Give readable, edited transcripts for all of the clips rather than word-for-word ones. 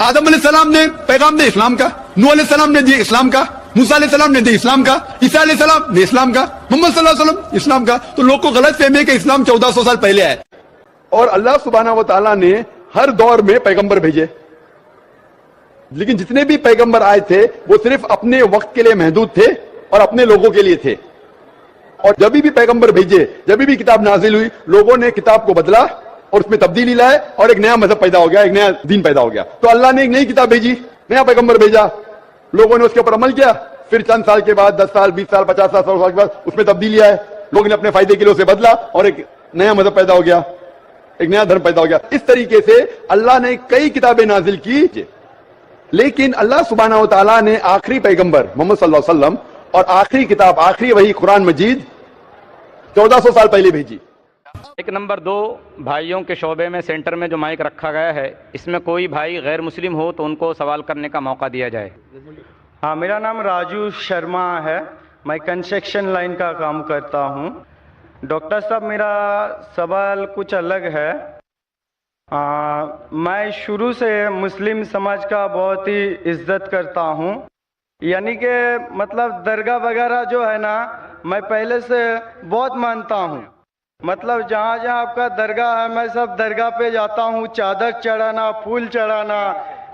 آدم علیہ السلام نے پیغام دیا اسلام کا, نوح علیہ السلام نے دیا اسلام کا, موسیٰ علیہ السلام نے دیا اسلام کا, عیسیٰ علیہ السلام نے اسلام کا, محمد صلی اللہ علیہ وسلم اسلام کا. تو لوگ کو غلط فہمی ہے کہ اسلام 1400 سال پہلے آئے. اور اللہ سبحانہ و تعالیٰ نے ہر دور میں پیغمبر بھیجے, لیکن جتنے بھی پیغمبر آئے تھے وہ صرف اپنے وقت کے لیے محدود تھے اور اپنے لوگوں کے لیے تھے. اور جب بھی پیغمبر بھیجے, جب بھی کتاب نازل ہوئی, لوگوں نے کتاب کو بدلا اور اس میں تبدیلی لائے اور ایک نیا مذہب پیدا ہو گیا, ایک نیا دین پیدا ہو گیا. تو اللہ نے ایک نئی کتاب بھیجی, نیا پیغمبر بھیجا, لوگوں نے اس کے اوپر عمل کیا. پھر چند سال کے بعد, 10 سال, 20 سال, 50 سال, 100 سال کے بعد اس میں تبدیلی آئے, لوگوں نے اپنے فائدے کے لیے اسے بدلا اور ایک نیا مذہب پیدا ہو گیا, ایک نیا دھرم پیدا ہو گیا. اس طریقے سے اللہ نے کئی کتابیں نازل کی, لیکن اللہ سبحانہ و تعالیٰ نے آخری پیغمبر محمد صلی اللہ علیہ وسلم اور آخری کتاب, آخری وحی قرآن مجید 1400 سال پہلے بھیجی. ایک نمبر 2, بھائیوں کے شعبے میں سینٹر میں جو مائک رکھا گیا ہے, اس میں کوئی بھائی غیر مسلم ہو تو ان کو سوال کرنے کا موقع دیا جائے. ہاں, میرا نام راجو شرما ہے, میں کنسٹرکشن لائن کا کام کرتا ہوں. ڈاکٹر صاحب, میرا سوال کچھ الگ ہے. میں شروع سے مسلم سماج کا بہت ہی عزت کرتا ہوں, یعنی کہ مطلب درگاہ وغیرہ جو ہے نا, میں پہلے سے بہت مانتا ہوں. مطلب جہاں جہاں آپ کا درگاہ ہے میں سب درگاہ پہ جاتا ہوں, چادر چڑھانا, پھول چڑھانا,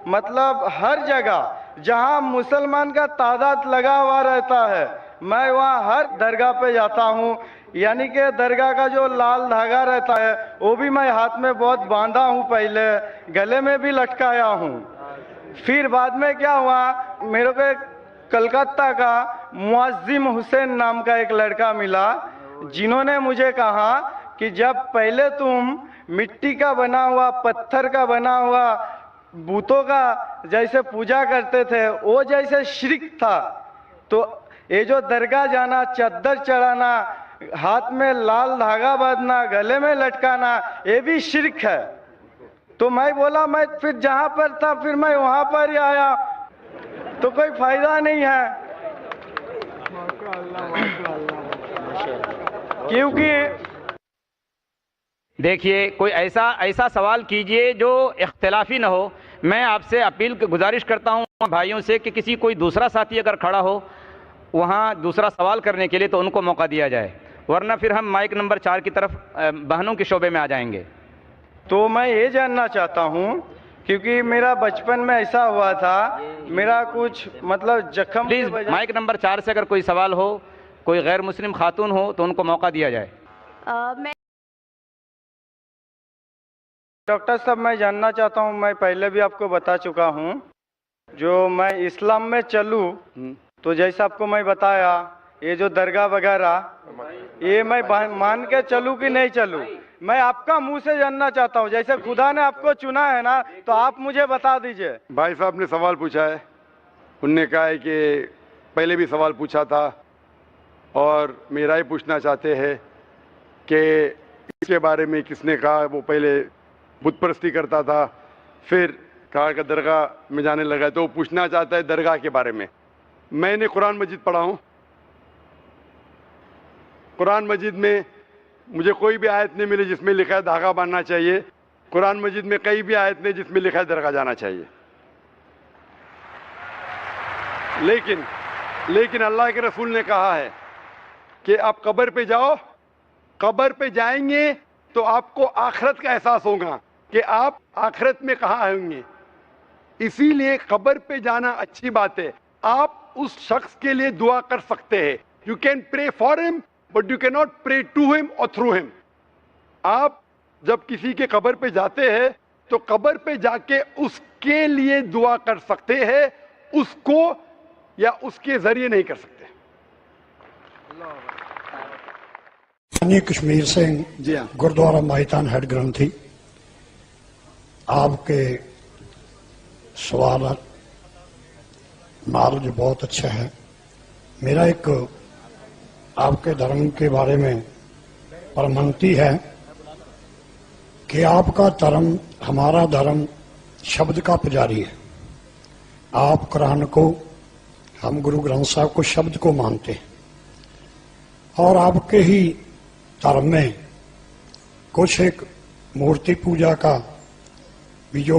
مطلب ہر جگہ جہاں مسلمان کا تعداد لگا ہوا رہتا ہے میں وہاں ہر درگاہ پہ جاتا ہوں. یعنی کہ درگاہ کا جو لال دھاگا رہتا ہے وہ بھی میں ہاتھ میں بہت باندھا ہوں, پہلے گلے میں بھی لٹکایا ہوں. پھر بعد میں کیا ہوا, میرے کو ایک کلکتہ کا معظم حسین نام کا ایک لڑکا ملا, جنہوں نے مجھے کہا کہ جب پہلے تم مٹی کا بنا ہوا, پتھر کا بنا ہوا بتوں کا جیسے پوجا کرتے تھے وہ جیسے شرک تھا, تو یہ جو درگاہ جانا, چادر چڑھانا, ہاتھ میں لال دھاگا باندھنا, گلے میں لٹکانا, یہ بھی شرک ہے. تو میں بولا, میں پھر جہاں پر تھا پھر میں وہاں پر ہی آیا, تو کوئی فائدہ نہیں ہے. کیونکہ دیکھیے, کوئی ایسا سوال کیجئے جو اختلافی نہ ہو. میں آپ سے اپیل گزارش کرتا ہوں بھائیوں سے کہ کسی کوئی دوسرا ساتھی اگر کھڑا ہو وہاں دوسرا سوال کرنے کے لیے تو ان کو موقع دیا جائے, ورنہ پھر ہم مائک نمبر 4 کی طرف بہنوں کے شعبے میں آ جائیں گے. تو میں یہ جاننا چاہتا ہوں, کیونکہ میرا بچپن میں ایسا ہوا تھا, میرا کچھ مطلب زخم. پلیز مائک نمبر 4 سے اگر کوئی سوال ہو, کوئی غیر مسلم خاتون ہو تو ان کو موقع دیا جائے. ڈاکٹر صاحب, میں جاننا چاہتا ہوں, میں پہلے بھی آپ کو بتا چکا ہوں, جو میں اسلام میں چلوں تو جیسا آپ کو میں بتایا, یہ جو درگاہ وغیرہ یہ میں مان کے چلوں کہ نہیں چلوں, میں آپ کا منہ سے جاننا چاہتا ہوں. جیسے خدا نے آپ کو چنا ہے نا, تو آپ مجھے بتا دیجئے. بھائی صاحب نے سوال پوچھا ہے, انہوں نے کہا ہے کہ پہلے بھی سوال پوچھا تھا اور میرا ہی پوچھنا چاہتے ہیں کہ اس کے بارے میں کس نے کہا وہ پہلے بت پرستی کرتا تھا, پھر کہا کہ درگاہ میں جانے لگا, تو وہ پوچھنا چاہتا ہے درگاہ کے بارے میں. میں نے قرآن مجید پڑھا ہوں, قرآن مجید میں مجھے کوئی بھی آیت نہیں ملی جس میں لکھا ہے دھاگا باندھنا چاہیے. قرآن مجید میں کئی بھی آیت نہیں جس میں لکھا ہے درگاہ جانا چاہیے. لیکن اللہ کے رسول نے کہا ہے کہ آپ قبر پہ جاؤ, قبر پہ جائیں گے تو آپ کو آخرت کا احساس ہوگا کہ آپ آخرت میں کہاں ہوں گے. اسی لیے قبر پہ جانا اچھی بات ہے. آپ اس شخص کے لیے دعا کر سکتے ہیں. یو کین پرے فار ہم بٹ یو کی ناٹ پرے ٹو ہم اور تھرو ہم. آپ جب کسی کے قبر پہ جاتے ہیں تو قبر پہ جا کے اس کے لیے دعا کر سکتے ہیں, اس کو یا اس کے ذریعے نہیں کر سکتے. کشمیر سنگھ, جی ہاں, گردوارا ماہیتان ہیڈ گرنتھی. آپ کے سوالات نالج بہت اچھا ہے. میرا ایک آپ کے دھرم کے بارے میں پرمنتی ہے کہ آپ کا دھرم, ہمارا دھرم شبد کا پجاری ہے. آپ قرآن کو, ہم گرو گرنتھ صاحب کو شبد کو مانتے ہیں, اور آپ کے ہی دھرم میں کچھ ایک مورتی پوجا کا بھی جو